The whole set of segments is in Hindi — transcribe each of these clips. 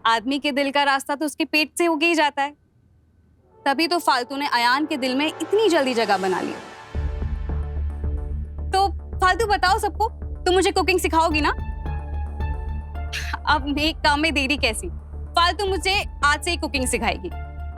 आदमी के दिल का रास्ता तो उसके पेट से होके ही जाता है। तभी तो फालतू ने अयान के दिल में इतनी जल्दी जगह बना ली। तो फालतू बताओ सबको, तुम मुझे कुकिंग सिखाओगी ना? अब एक काम में देरी कैसी, फालतू मुझे आज से ही कुकिंग सिखाएगी।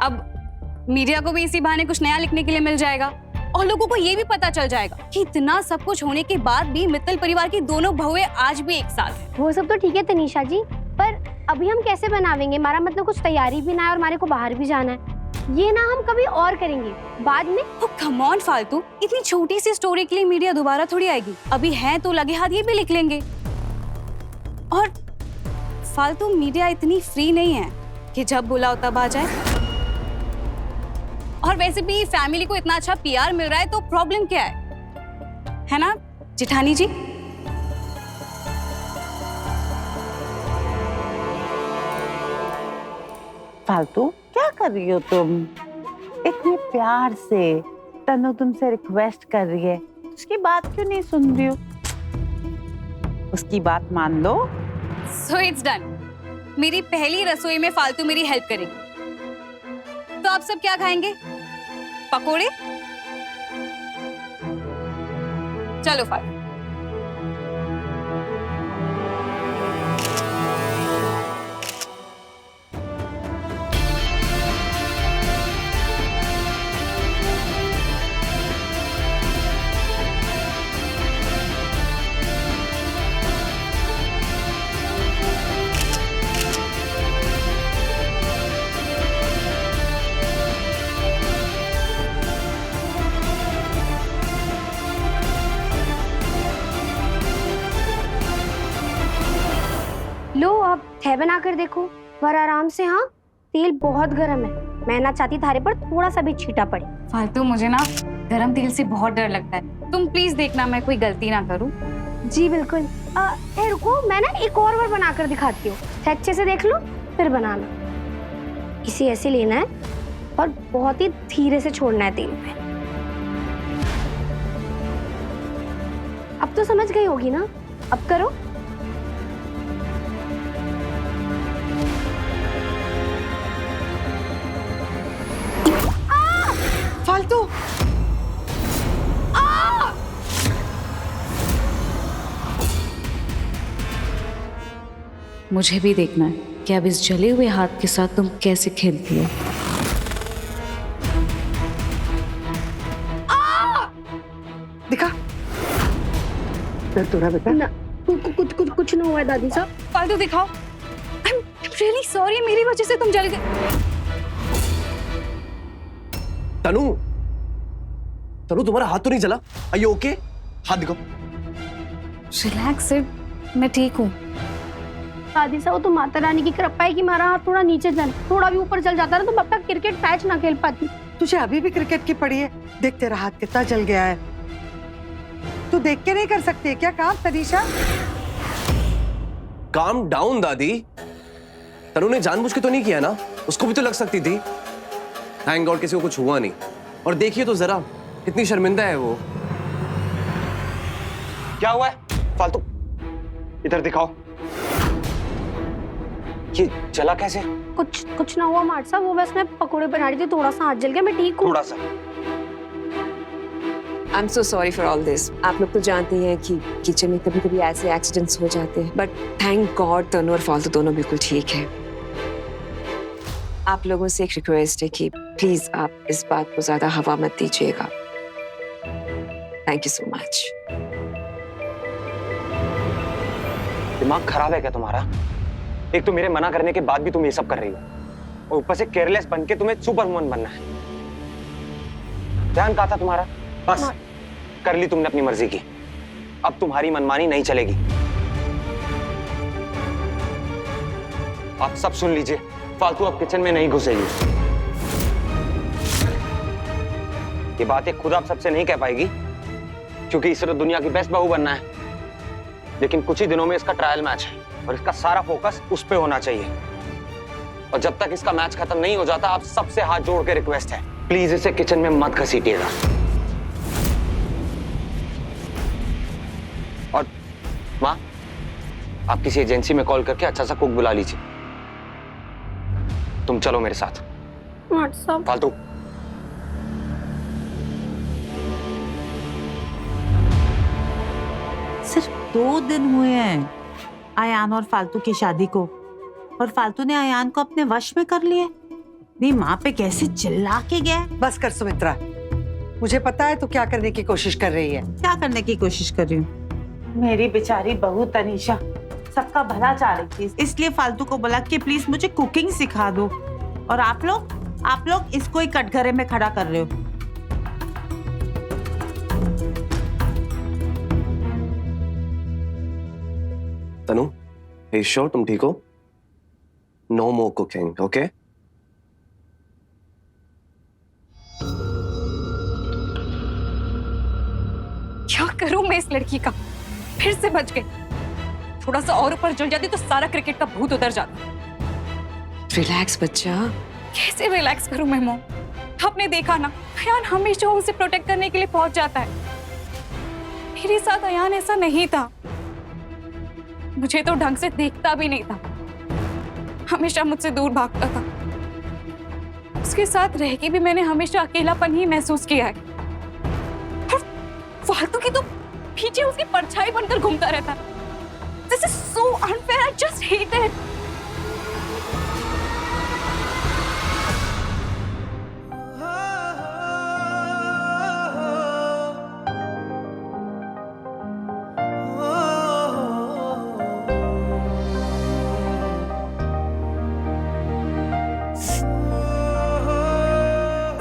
अब मीडिया को भी इसी बहाने कुछ नया लिखने के लिए मिल जाएगा और लोगों को ये भी पता चल जाएगा कि इतना सब कुछ होने के बाद भी मित्तल परिवार की दोनों बहुएं आज भी एक साथ हैं। वो सब तो ठीक है तनीषा जी, पर अभी हम कैसे बनावेंगे? हमारा मतलब कुछ तैयारी भी ना है और हमारे को बाहर भी जाना है। ये ना हम कभी और करेंगे बाद में। कम ऑन फालतू, इतनी छोटी सी स्टोरी के लिए मीडिया दोबारा थोड़ी आएगी। अभी है तो लगे हाथ ये भी लिख लेंगे। और फालतू मीडिया इतनी फ्री नहीं है कि जब बुलाओ तब आ जाए। और वैसे भी फैमिली को इतना अच्छा पीआर मिल रहा है तो प्रॉब्लम क्या है ना जेठानी जी? फालतू क्या कर रही हो तुम? इतने प्यार से तनु तुमसे रिक्वेस्ट कर रही है, उसकी बात क्यों नहीं सुन रही हो? उसकी बात मान लो। So it's done. मेरी पहली रसोई में फालतू मेरी हेल्प करेगी। तो आप सब क्या खाएंगे? पकोड़े? चलो फालतू। लो अब है बनाकर देखो पर आराम से। हाँ तेल बहुत गर्म है, मैं ना चाहती थारे पर थोड़ा सा भी छींटा पड़े। फालतू मुझे ना गरम तेल से बहुत डर लगता है। तुम प्लीज देखना मैं कोई गलती ना करूं। जी बिल्कुल। रुको, मैं ना एक और बार बनाकर दिखाती हूँ। अच्छे से देख लो फिर बनाना। इसे ऐसे लेना है और बहुत ही धीरे से छोड़ना है तेल पे। अब तो समझ गई होगी ना? अब करो। फालतू मुझे भी देखना है कि अब इस जले हुए हाथ के साथ तुम कैसे खेलती हो। दिखा तो बेटा ना कुछ नहीं हुआ है दादी साहब। फालतू दिखाओ। आई एम रियली सॉरी, मेरी वजह से तुम जल गए। तनु, तनु तुम्हारा हाथ तो नहीं जला? Are you okay? हाथ दिखाओ। रिलैक्स सिड, मैं ठीक हूँ। दादी साहब तो माता रानी की कृपा है कि हमारा हाथ थोड़ा नीचे जल, थोड़ा भी ऊपर जल जाता ना तो अब तक क्रिकेट मैच ना खेल पाती। तुझे अभी भी क्रिकेट की पड़ी है? देख तेरा हाथ कितना जल गया है। तू देख के नहीं कर सकती क्या काम तनीषा? काम डाउन दादी। तनु ने जानबूझ के तो नहीं किया ना, उसको भी तो लग सकती थी। थैंक गॉड किसी को कुछ हुआ नहीं। और देखिए तो जरा कितनी शर्मिंदा है वो। क्या हुआ है? फालतू इधर दिखाओ। ये जला कैसे? कुछ ना हुआ मार्ट साहब, वो बस मैं पकोड़े बना रही थी, थोड़ा सा हाथ जल गया, मैं ठीक हूँ। थोड़ा सा। I am so sorry for all this. आप लोग तो जानते हैं कि किचन में कभी कभी ऐसे एक्सीडेंट्स हो जाते हैं, बट थैंक गॉड तनु और फालतू दोनों बिल्कुल ठीक है। आप लोगों से एक रिक्वेस्ट है कि प्लीज आप इस बात को ज्यादा हवा मत दीजिएगा। Thank you so much. दिमाग खराब है क्या तुम्हारा? एक तो मेरे मना करने के बाद भी तुम ये सब कर रही हो और ऊपर से केयरलेस बन के तुम्हें सुपर वुमन बनना है। ध्यान कहा था तुम्हारा? बस कर ली तुमने अपनी मर्जी की। अब तुम्हारी मनमानी नहीं चलेगी। आप सब सुन लीजिए, फालतू अब किचन में नहीं घुसेगी। ये बात एक खुद आप सबसे नहीं कह पाएगी क्योंकि इसे तो दुनिया की बेस्ट बहू बनना है, लेकिन कुछ ही दिनों में इसका ट्रायल मैच है और इसका सारा फोकस उस पे होना चाहिए। और जब तक इसका मैच खत्म नहीं हो जाता, आप सबसे हाथ जोड़ के रिक्वेस्ट है, प्लीज इसे किचन में मत घसीटिएगा। और माँ, आप किसी एजेंसी में कॉल करके अच्छा सा कुक बुला लीजिए। तुम चलो मेरे साथ। माट साहब फालतू। सिर्फ 2 दिन हुए हैं आयान और फालतू की शादी को, और फालतू ने आयान को अपने वश में कर लिए। नहीं, माँ पे कैसे चिल्ला के गया। बस कर सुमित्रा, मुझे पता है तू क्या करने की कोशिश कर रही है। क्या करने की कोशिश कर रही हूँ? मेरी बेचारी बहू तनीषा सबका भला चाह रही थी, इसलिए फालतू को बोला कि प्लीज मुझे कुकिंग सिखा दो, और आप लोग इसको ही कटघरे में खड़ा कर रहे हो। तनु, hey, sure, तुम ठीक हो? No more cooking, okay? क्या करूं मैं इस लड़की का? फिर से बच गई। थोड़ा सा और ऊपर जल जाती तो सारा क्रिकेट का भूत उतर जाता। रिलैक्स बच्चा। कैसे रिलैक्स करूं मैं मॉम? आपने देखा ना, अयान हमेशा उसे प्रोटेक्ट करने के लिए पहुंच जाता है। मेरे साथ अयान ऐसा नहीं था। मुझे तो ढंग से देखता भी नहीं था, हमेशा मुझसे दूर भागता था। उसके साथ रह के भी मैंने हमेशा अकेलापन ही महसूस किया है। और फालतू की तो पीछे उसकी परछाई बनकर घूमता रहता है। This is so unfair. I just hate it.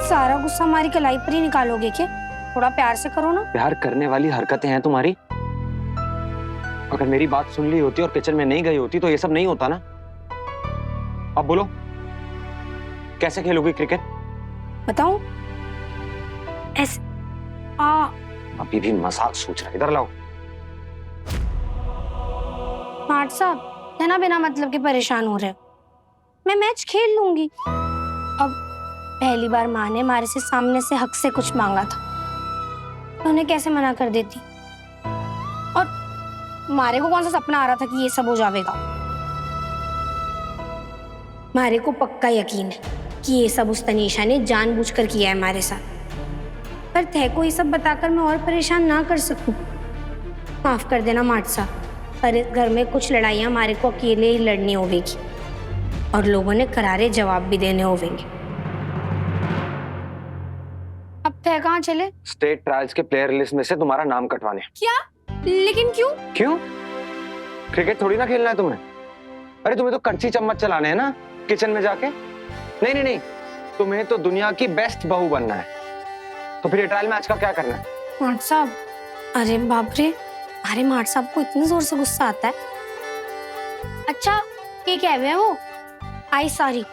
सारा गुस्सा हमारी कलाई पर ही निकालोगे क्या? थोड़ा प्यार से करो ना। प्यार करने वाली हरकतें हैं तुम्हारी। अगर मेरी बात सुन ली होती और किचन में नहीं गई होती तो ये सब नहीं होता ना। अब बोलो, कैसे खेलोगी क्रिकेट? बताऊं? ऐसे अभी भी मजाक सोच रहा है, इधर लाओ। माट साहब है ना, बिना मतलब के परेशान हो रहे हो। मैं मैच खेल लूंगी। अब पहली बार माँ ने हमारे से सामने से हक से कुछ मांगा था, तो उन्हें कैसे मना कर देती? और मारे को कौन सा सपना आ रहा था कि ये सब हो जाएगा? मारे को पक्का यकीन है कि ये सब उस तनीषा ने जानबूझकर किया है हमारे साथ। पर तय को ये सब बताकर मैं और परेशान ना कर सकूं। माफ कर देना माट साहब, पर इस घर में कुछ लड़ाइयां हमारे को अकेले ही लड़नी होगी और लोगों ने करारे जवाब भी देने होंगे। अब तय कहाँ चले? स्टेट ट्रायल्स के प्लेयर लिस्ट में से तुम्हारा नाम कटवाने। क्या? लेकिन क्यों? क्यों? क्रिकेट थोड़ी ना खेलना है तुम्हें। अरे तुम्हें तो कड़छी चम्मच चलाने हैं ना किचन में जाके। नहीं नहीं नहीं, तुम्हें तो दुनिया की बेस्ट बहू बनना है। तो फिर ये ट्रायल मैच का क्या करना है? माट साहब, अरे बाप रे, अरे माट साहब को इतनी जोर से गुस्सा आता है। अच्छा ये कह रहे हैं वो? आई सॉरी,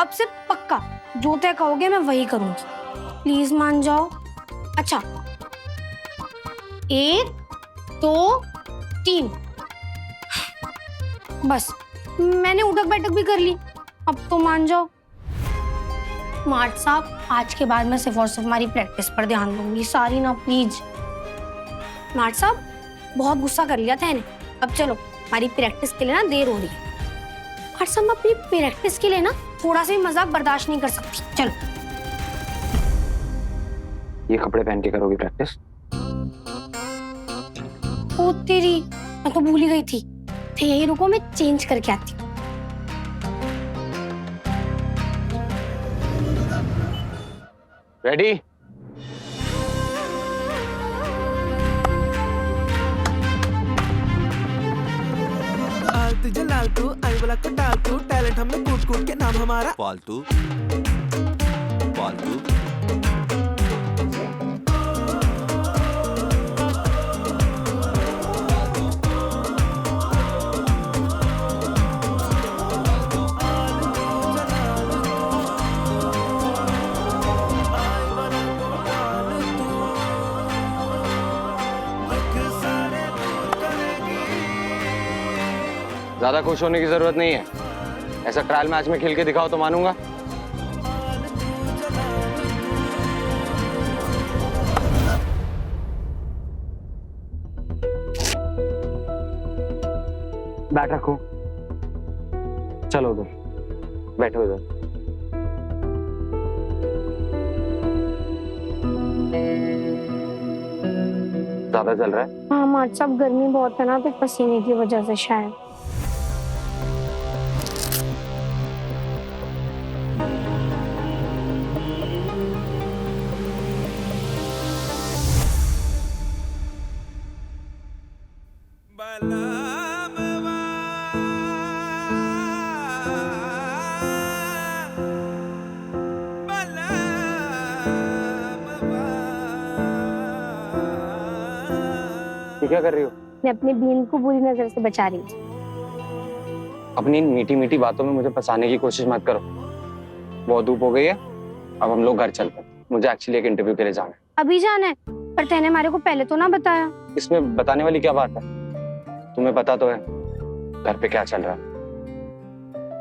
अब से पक्का जो तय कहोगे मैं वही करूंगी। प्लीज मान जाओ। अच्छा 1 2 3, बस मैंने उठक बैठक भी कर ली, अब तो मान जाओ। माट साहब आज के बाद मैं सिर्फ और सिर्फ हमारी प्रैक्टिस पर ध्यान दूंगी, सारी ना प्लीज। माट साहब बहुत गुस्सा कर लिया था इन्हें, अब चलो हमारी प्रैक्टिस के लिए ना देर हो रही है। माट साहब मैं अपनी प्रैक्टिस के लिए ना थोड़ा सा भी मजाक बर्दाश्त नहीं कर सकती। चलो ये कपड़े पहन के करोगी प्रैक्टिस? ओ तेरी, मैं तो भूल ही गई थी। तो यही रुको, मैं चेंज करके आती हूँ। रेडी? आलतू जलालतू आई वाला कटालतू, टैलेंट हमें कूट कूट के नाम हमारा फालतू फालतू। ज्यादा खुश होने की जरूरत नहीं है। ऐसा ट्रायल मैच में खेल के दिखाओ तो मानूंगा। बैठ रखो, चलो उधर बैठो इधर। ज्यादा चल रहा है? हाँ मार्ट साहब, गर्मी बहुत है ना, तो पसीने की वजह से शायद। ये क्या कर रही हो? मैं अपनी बहन को बुरी नजर से बचा रही थी। अपनी मीठी मीठी बातों में मुझे फंसाने की कोशिश मत करो। बहुत धूप हो गई है, अब हम लोग घर चलते हैं। मुझे एक्चुअली एक इंटरव्यू के लिए जाना है। अभी जाना है? पर तेने हमारे को पहले तो ना बताया। इसमें बताने वाली क्या बात है? तुम्हें पता तो है घर पे क्या चल रहा है,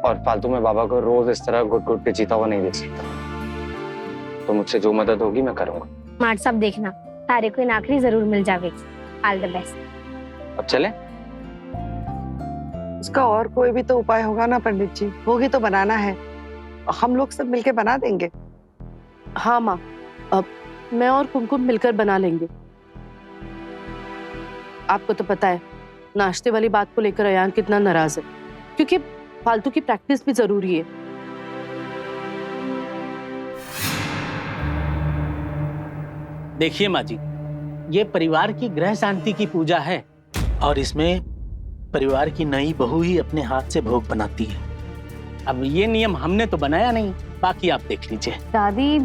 और फालतू में बाबा को रोज इस तरह घुट घुट के जीता हुआ नहीं देख सकता। तो मुझसे जो मदद होगी मैं करूंगा। मार्ट साहब देखना, तारे को आखिरी जरूर मिल जाएगी। All the best. अब चले? उसका और कोई भी तो उपाय होगा ना पंडित जी, होगी तो बनाना है, हम लोग सब मिलके बना देंगे। हाँ माँ, अब मैं और कुमकुम मिलकर बना लेंगे। आपको तो पता है नाश्ते वाली बात को लेकर अयान कितना नाराज है, क्योंकि फालतू की प्रैक्टिस भी जरूरी है। देखिए माँ जी, ये परिवार की ग्रह शांति की पूजा है और इसमें परिवार की नई बहू ही अपने हाथ से भोग बनाती है। अब ये नियम हमने तो बनाया नहीं, बाकी आप देख लीजिए। दादी,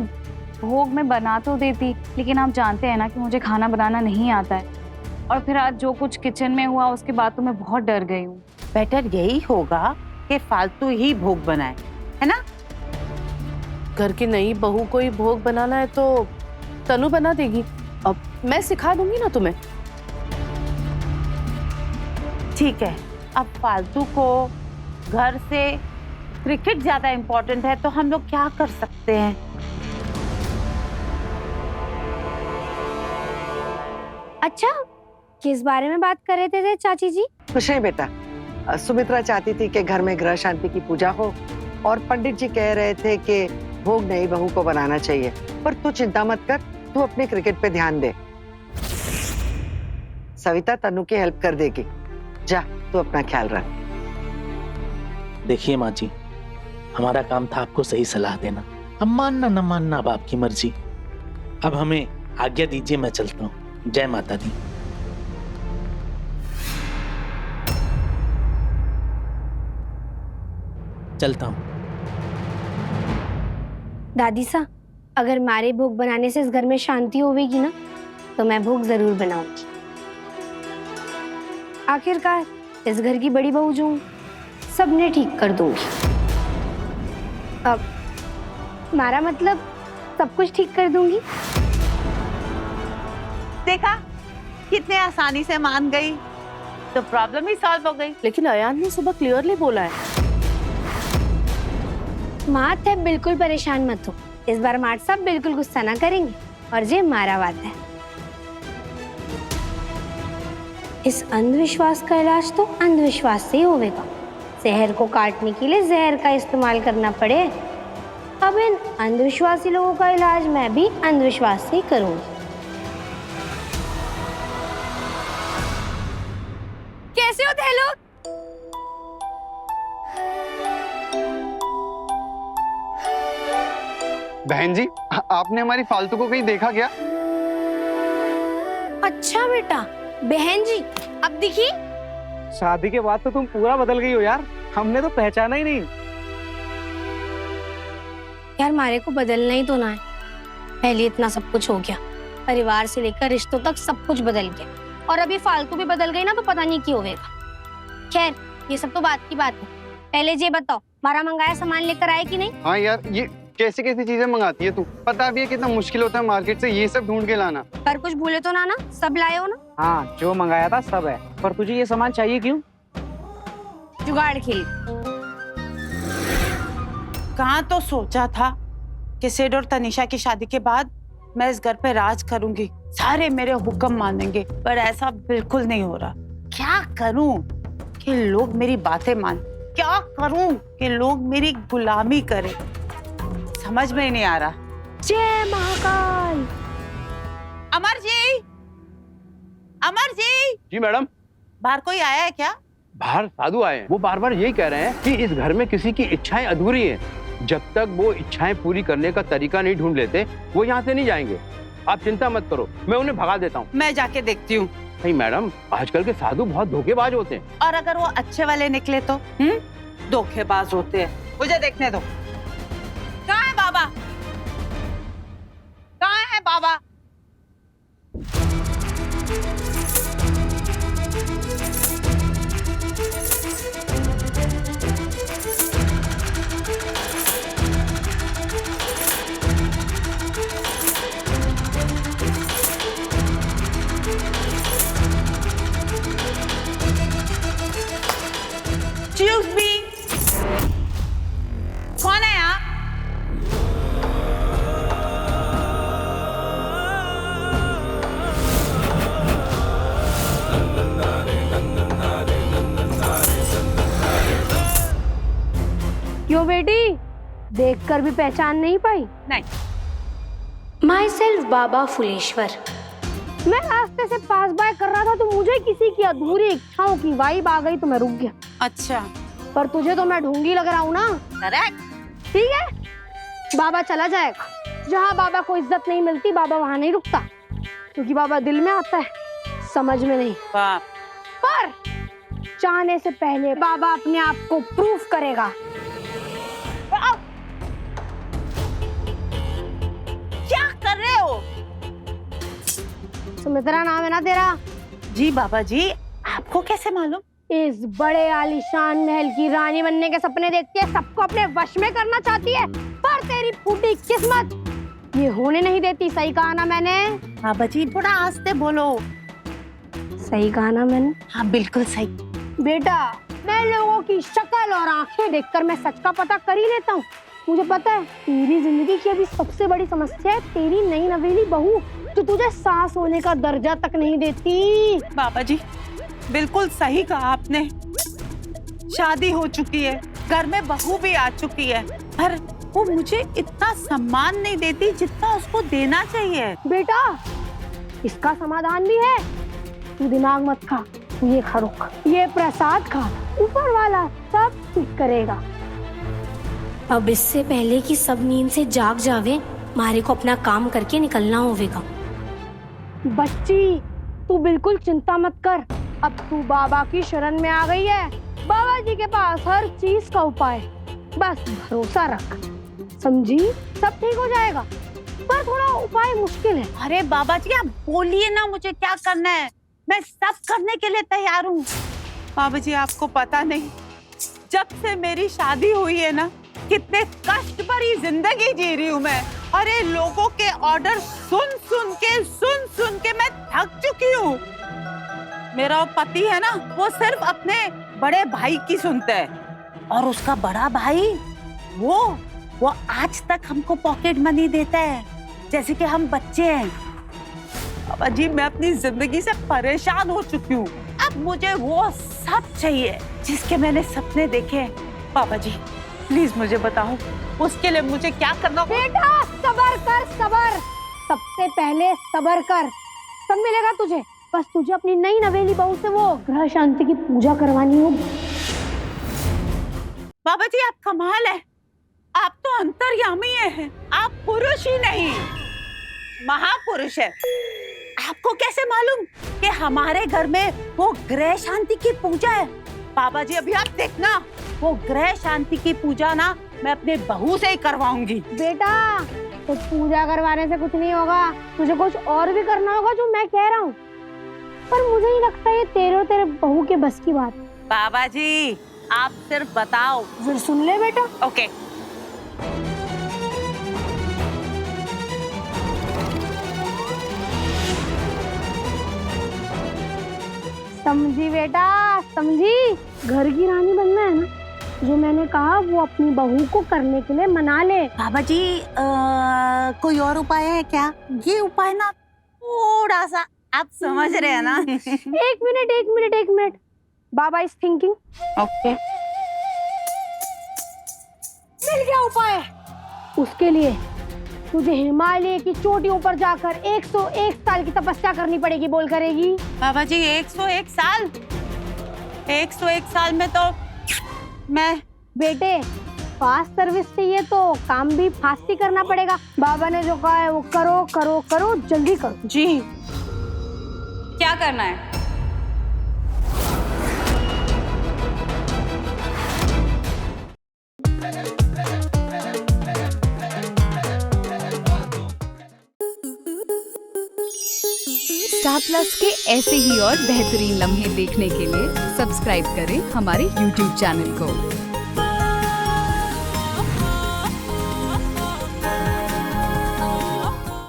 भोग में बना तो देती, लेकिन आप जानते हैं ना कि मुझे खाना बनाना नहीं आता है, और फिर आज जो कुछ किचन में हुआ उसके बाद तो मैं बहुत डर गई हूँ। बेटर यही होगा कि फालतू ही भोग बनाए, है ना? घर की नई बहू को ही भोग बनाना है तो तनु बना देगी। अब मैं सिखा दूंगी ना तुम्हें। ठीक है, अब फालतू को घर से क्रिकेट ज्यादा इम्पोर्टेंट है, तो हम लोग क्या कर सकते हैं? अच्छा, किस बारे में बात कर रहे थे चाची जी? कुछ नहीं बेटा, सुमित्रा चाहती थी कि घर में ग्रह शांति की पूजा हो, और पंडित जी कह रहे थे कि भोग नई बहू को बनाना चाहिए। पर तू चिंता मत कर, तू अपने क्रिकेट पे ध्यान दे। सविता तनु की हेल्प कर देगी। जा, तू अपना ख्याल रख। देखिए माँ जी, हमारा काम था आपको सही सलाह देना, अब मानना न मानना अब आपकी मर्जी। अब हमें आज्ञा दीजिए, मैं चलता हूँ। जय माता दी। चलता हूँ। दादी सा, अगर मारे भोग बनाने से इस घर में शांति होगी ना, तो मैं भोग जरूर बनाऊंगी। आखिरकार इस घर की बड़ी बहू जो हूं, सबने ठीक कर दूंगी। अब मारा मतलब सब कुछ ठीक कर दूंगी। देखा, कितने आसानी से मान गई, तो प्रॉब्लम ही सॉल्व हो गई। लेकिन अयान ने सुबह क्लियरली बोला है। मात है, बिल्कुल परेशान मत हो। इस बार मार्ट साहब बिल्कुल गुस्सा ना करेंगे, और ये मारा बात है। इस अंधविश्वास का इलाज तो अंधविश्वास से ही होगा। जहर को काटने के लिए जहर का इस्तेमाल करना पड़े। अब इन अंधविश्वासी लोगों का इलाज मैं भी अंधविश्वास से ही करूंगी। कैसे हो थे लोग? बहन जी, आपने हमारी फालतू को कहीं देखा क्या? अच्छा बेटा, बहन जी अब दिखी? शादी के बाद तो तुम पूरा बदल गई हो यार, हमने तो पहचाना ही नहीं। यार मारे को बदलना ही तो ना है। पहले इतना सब कुछ हो गया, परिवार से लेकर रिश्तों तक सब कुछ बदल गया, और अभी फालतू भी बदल गई ना तो पता नहीं क्या होगा। खैर, ये सब तो बात की बात है। पहले ये बताओ, मारा मंगाया सामान लेकर आए कि नहीं? हाँ यार, ये कैसी कैसी चीजें मंगाती है तू? पता भी है कितना मुश्किल होता है मार्केट से ये सब ढूंढ के लाना। पर कुछ भूले तो ना? सब लाए हो ना? हाँ, जो मंगाया था सब है, पर तुझे ये सामान चाहिए क्यों? जुगाड़ खेल। कहाँ तो सोचा था कि सिड और तनिषा की शादी के बाद मैं इस घर पे राज करूंगी, सारे मेरे हुक्म मानेंगे, पर ऐसा बिल्कुल नहीं हो रहा। क्या करूं कि लोग मेरी बातें मान, क्या करूं कि लोग मेरी गुलामी करें, समझ में ही नहीं आ रहा। जय महाकाल। अमर जी, अमर जी, जी मैडम। बाहर कोई आया है क्या? बाहर साधु आए हैं। वो बार बार यही कह रहे हैं कि इस घर में किसी की इच्छाएं अधूरी हैं। जब तक वो इच्छाएं पूरी करने का तरीका नहीं ढूंढ लेते वो यहाँ से नहीं जाएंगे। आप चिंता मत करो, मैं उन्हें भगा देता हूँ। मैं जाके देखती हूँ। नहीं मैडम, आजकल के साधु बहुत धोखेबाज होते हैं। और अगर वो अच्छे वाले निकले तो? धोखेबाज होते हैं, मुझे देखने दो। कहाँ है बाबा? कहाँ है बाबा? Excuse me. कौन है आप? क्यों बेटी, देखकर भी पहचान नहीं पाई? नहीं। माई सेल्फ बाबा फुलेश्वर। मैं रास्ते से पास बाय कर रहा था तो मुझे किसी की अधूरी इच्छाओं की वाइब आ गई तो मैं रुक गया। अच्छा, पर तुझे तो मैं ढोंगी लग रहा हूँ ना? करेक्ट। ठीक है, बाबा चला जाएगा। जहाँ बाबा को इज्जत नहीं मिलती बाबा वहाँ नहीं रुकता, क्योंकि बाबा दिल में आता है, समझ में नहीं। बाप। पर जाने से पहले बाबा अपने आप को प्रूफ करेगा। क्या कर रहे हो? सुमित्रा नाम है ना तेरा? जी बाबा जी, आपको कैसे मालूम? इस बड़े आलीशान महल की रानी बनने के सपने देखती है, सबको अपने वश में करना चाहती है, पर तेरी फूटी किस्मत ये होने नहीं देती। सही कहा ना मैंने? बाबा जी थोड़ा आस्ते बोलो। सही कहा ना मैंने? हाँ बिल्कुल सही। बेटा, मैं लोगों की शक्ल और आंखें देखकर मैं सच का पता कर ही लेता हूँ। मुझे पता है तेरी जिंदगी की अभी सबसे बड़ी समस्या है तेरी नई नवेली बहू, जो तुझे सास होने का दर्जा तक नहीं देती। बाबा जी बिल्कुल सही कहा आपने। शादी हो चुकी है, घर में बहू भी आ चुकी है, पर वो मुझे इतना सम्मान नहीं देती जितना उसको देना चाहिए। बेटा, इसका समाधान भी है। तू दिमाग मत खा, ये खा रुक, ये प्रसाद खा, ऊपर वाला सब ठीक करेगा। अब इससे पहले कि सब नींद से जाग जावे, मारे को अपना काम करके निकलना होगा। बच्ची, तू बिल्कुल चिंता मत कर। अब तू बाबा की शरण में आ गई है। बाबा जी के पास हर चीज का उपाय, बस भरोसा रख, समझी? सब ठीक हो जाएगा, पर थोड़ा उपाय मुश्किल है। अरे बाबा जी आप बोलिए ना, मुझे क्या करना है, मैं सब करने के लिए तैयार हूँ। बाबा जी आपको पता नहीं, जब से मेरी शादी हुई है ना, कितने कष्ट भरी जिंदगी जी रही हूँ मैं। अरे लोगों के ऑर्डर सुन सुन के मैं थक चुकी हूँ। मेरा पति है ना, वो सिर्फ अपने बड़े भाई की सुनता है, और उसका बड़ा भाई वो आज तक हमको पॉकेट मनी देता है जैसे कि हम बच्चे हैं। बाबा जी मैं अपनी जिंदगी से परेशान हो चुकी हूँ। अब मुझे वो सब चाहिए जिसके मैंने सपने देखे। बाबा जी प्लीज मुझे बताओ, उसके लिए मुझे क्या करना होगा? बेटा सबर कर, सबर। सबसे पहले सबर कर, सब मिलेगा तुझे। बस तुझे अपनी नई नवेली बहू से वो ग्रह शांति की पूजा करवानी होगी। बाबा जी आप कमाल है, आप तो अंतर्यामी हैं, आप पुरुष ही नहीं महापुरुष है। आपको कैसे मालूम कि हमारे घर में वो ग्रह शांति की पूजा है? बाबा जी अभी आप देखना, वो ग्रह शांति की पूजा ना मैं अपने बहू से ही करवाऊंगी। बेटा तो पूजा करवाने से कुछ नहीं होगा, तुझे कुछ और भी करना होगा जो मैं कह रहा हूँ, पर मुझे नहीं लगता ये तेरे बहू के बस की बात। बाबा जी आप सिर्फ बताओ। फिर सुन ले बेटा। ओके। समझी बेटा, समझी? घर की रानी बनना है ना, जो मैंने कहा वो अपनी बहू को करने के लिए मना ले। बाबा जी कोई और उपाय है क्या? ये उपाय ना थोड़ा सा आप समझ रहे हैं ना? एक minute. Baba is thinking. Okay. मिल गया उपाय। उसके लिए तुझे हिमालय की चोटियों पर जाकर 101 साल की तपस्या करनी पड़ेगी, बोल करेगी। बाबा जी 101 साल, 101 साल में तो मैं बेटे फास्ट सर्विस चाहिए तो काम भी फास्ट ही करना पड़ेगा। बाबा ने जो कहा है वो करो करो करो, जल्दी करो। जी। क्या करना है? स्टार प्लस के ऐसे ही और बेहतरीन लम्हे देखने के लिए सब्सक्राइब करें हमारे YouTube चैनल को।